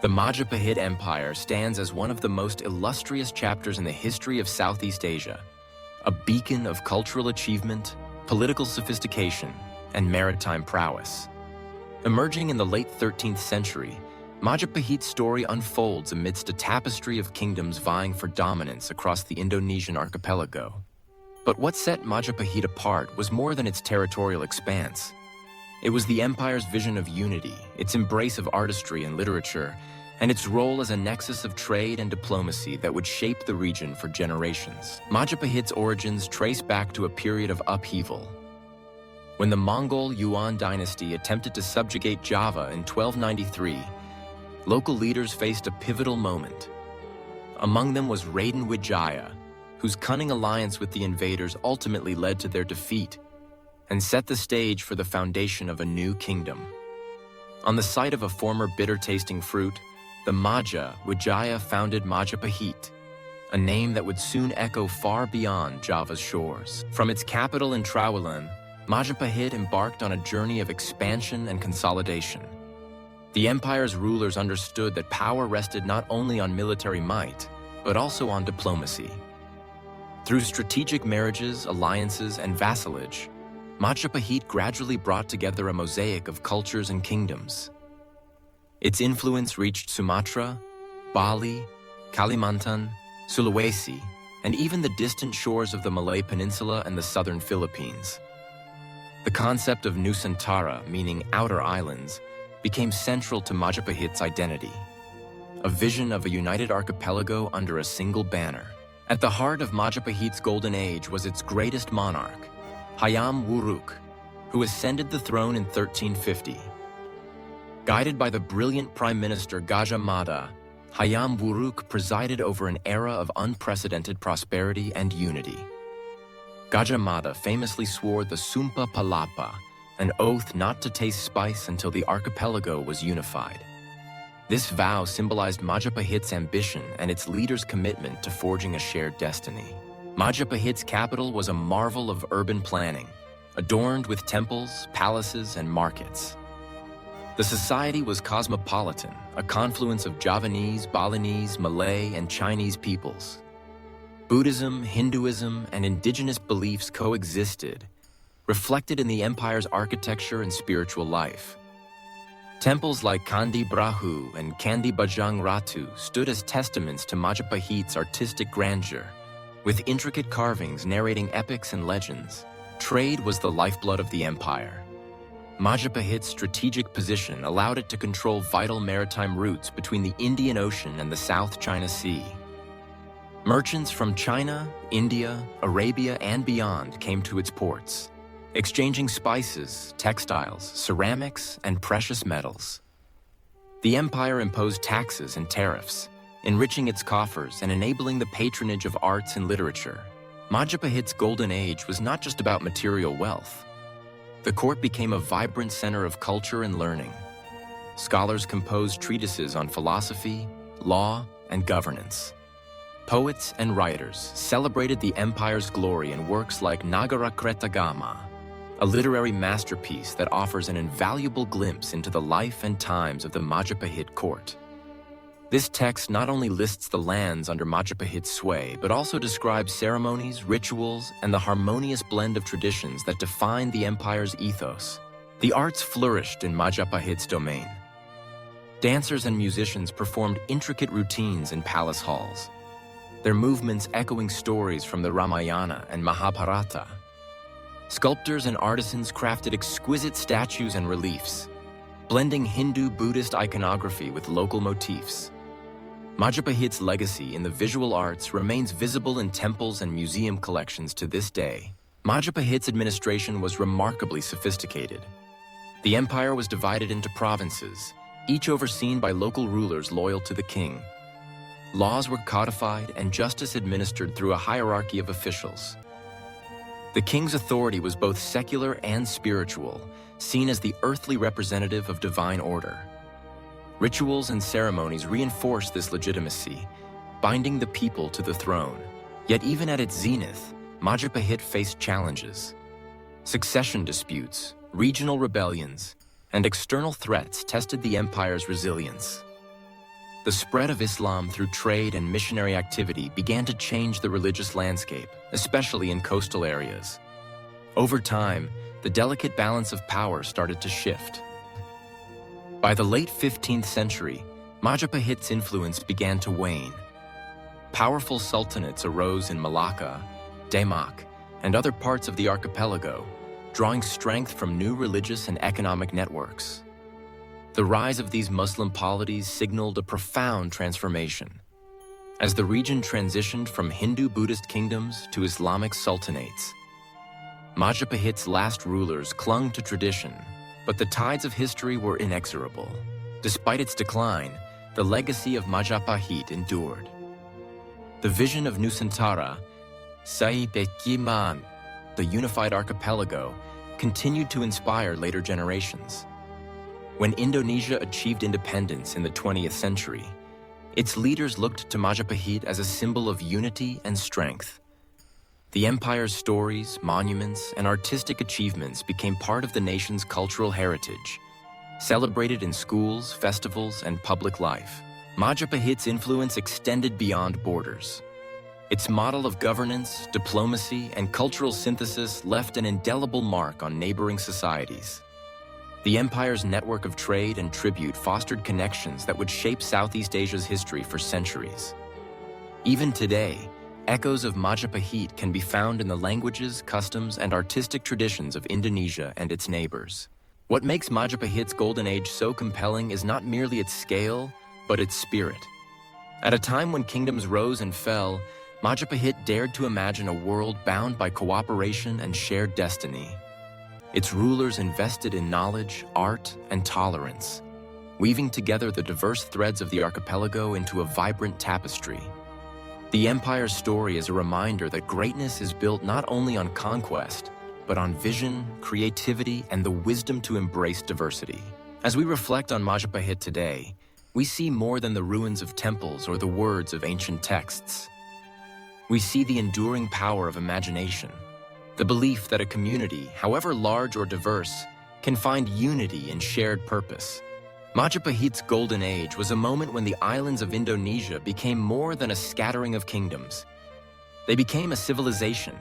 The Majapahit Empire stands as one of the most illustrious chapters in the history of Southeast Asia, a beacon of cultural achievement, political sophistication, and maritime prowess. Emerging in the late 13th century, Majapahit's story unfolds amidst a tapestry of kingdoms vying for dominance across the Indonesian archipelago. But what set Majapahit apart was more than its territorial expanse. It was the empire's vision of unity, its embrace of artistry and literature, and its role as a nexus of trade and diplomacy that would shape the region for generations. Majapahit's origins trace back to a period of upheaval. When the Mongol Yuan dynasty attempted to subjugate Java in 1293, local leaders faced a pivotal moment. Among them was Raden Wijaya, whose cunning alliance with the invaders ultimately led to their defeat and set the stage for the foundation of a new kingdom. On the site of a former bitter-tasting fruit, the Maja Wijaya founded Majapahit, a name that would soon echo far beyond Java's shores. From its capital in Trawangan, Majapahit embarked on a journey of expansion and consolidation. The empire's rulers understood that power rested not only on military might, but also on diplomacy. Through strategic marriages, alliances, and vassalage, Majapahit gradually brought together a mosaic of cultures and kingdoms. Its influence reached Sumatra, Bali, Kalimantan, Sulawesi, and even the distant shores of the Malay Peninsula and the southern Philippines. The concept of Nusantara, meaning outer islands, became central to Majapahit's identity, a vision of a united archipelago under a single banner. At the heart of Majapahit's golden age was its greatest monarch, Hayam Wuruk, who ascended the throne in 1350. Guided by the brilliant Prime Minister Gajah Mada, Hayam Wuruk presided over an era of unprecedented prosperity and unity. Gajah Mada famously swore the Sumpah Palapa, an oath not to taste spice until the archipelago was unified. This vow symbolized Majapahit's ambition and its leaders' commitment to forging a shared destiny. Majapahit's capital was a marvel of urban planning, adorned with temples, palaces, and markets. The society was cosmopolitan, a confluence of Javanese, Balinese, Malay, and Chinese peoples. Buddhism, Hinduism, and indigenous beliefs coexisted, reflected in the empire's architecture and spiritual life. Temples like Candi Brahu and Candi Bajang Ratu stood as testaments to Majapahit's artistic grandeur, with intricate carvings narrating epics and legends. Trade was the lifeblood of the empire. Majapahit's strategic position allowed it to control vital maritime routes between the Indian Ocean and the South China Sea. Merchants from China, India, Arabia, and beyond came to its ports, exchanging spices, textiles, ceramics, and precious metals. The empire imposed taxes and tariffs, enriching its coffers and enabling the patronage of arts and literature. Majapahit's golden age was not just about material wealth. The court became a vibrant center of culture and learning. Scholars composed treatises on philosophy, law, and governance. Poets and writers celebrated the empire's glory in works like Nagara Kretagama, a literary masterpiece that offers an invaluable glimpse into the life and times of the Majapahit court. This text not only lists the lands under Majapahit's sway, but also describes ceremonies, rituals, and the harmonious blend of traditions that define the empire's ethos. The arts flourished in Majapahit's domain. Dancers and musicians performed intricate routines in palace halls, their movements echoing stories from the Ramayana and Mahabharata. Sculptors and artisans crafted exquisite statues and reliefs, blending Hindu-Buddhist iconography with local motifs. Majapahit's legacy in the visual arts remains visible in temples and museum collections to this day. Majapahit's administration was remarkably sophisticated. The empire was divided into provinces, each overseen by local rulers loyal to the king. Laws were codified and justice administered through a hierarchy of officials. The king's authority was both secular and spiritual, seen as the earthly representative of divine order. Rituals and ceremonies reinforced this legitimacy, binding the people to the throne. Yet even at its zenith, Majapahit faced challenges. Succession disputes, regional rebellions, and external threats tested the empire's resilience. The spread of Islam through trade and missionary activity began to change the religious landscape, especially in coastal areas. Over time, the delicate balance of power started to shift. By the late 15th century, Majapahit's influence began to wane. Powerful sultanates arose in Malacca, Demak, and other parts of the archipelago, drawing strength from new religious and economic networks. The rise of these Muslim polities signaled a profound transformation. As the region transitioned from Hindu-Buddhist kingdoms to Islamic sultanates, Majapahit's last rulers clung to tradition, but the tides of history were inexorable. Despite its decline, the legacy of Majapahit endured. The vision of Nusantara, Saipekiman, the unified archipelago, continued to inspire later generations. When Indonesia achieved independence in the 20th century, its leaders looked to Majapahit as a symbol of unity and strength. The empire's stories, monuments, and artistic achievements became part of the nation's cultural heritage, celebrated in schools, festivals, and public life. Majapahit's influence extended beyond borders. Its model of governance, diplomacy, and cultural synthesis left an indelible mark on neighboring societies. The empire's network of trade and tribute fostered connections that would shape Southeast Asia's history for centuries. Even today, echoes of Majapahit can be found in the languages, customs, and artistic traditions of Indonesia and its neighbors. What makes Majapahit's golden age so compelling is not merely its scale, but its spirit. At a time when kingdoms rose and fell, Majapahit dared to imagine a world bound by cooperation and shared destiny. Its rulers invested in knowledge, art, and tolerance, weaving together the diverse threads of the archipelago into a vibrant tapestry. The empire's story is a reminder that greatness is built not only on conquest, but on vision, creativity, and the wisdom to embrace diversity. As we reflect on Majapahit today, we see more than the ruins of temples or the words of ancient texts. We see the enduring power of imagination, the belief that a community, however large or diverse, can find unity in shared purpose. Majapahit's golden age was a moment when the islands of Indonesia became more than a scattering of kingdoms. They became a civilization,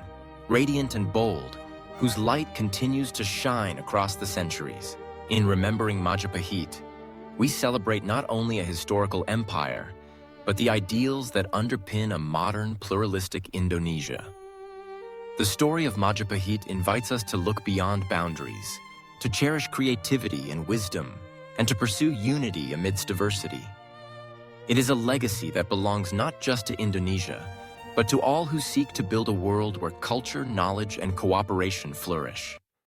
radiant and bold, whose light continues to shine across the centuries. In remembering Majapahit, we celebrate not only a historical empire, but the ideals that underpin a modern, pluralistic Indonesia. The story of Majapahit invites us to look beyond boundaries, to cherish creativity and wisdom, and to pursue unity amidst diversity. It is a legacy that belongs not just to Indonesia, but to all who seek to build a world where culture, knowledge, and cooperation flourish.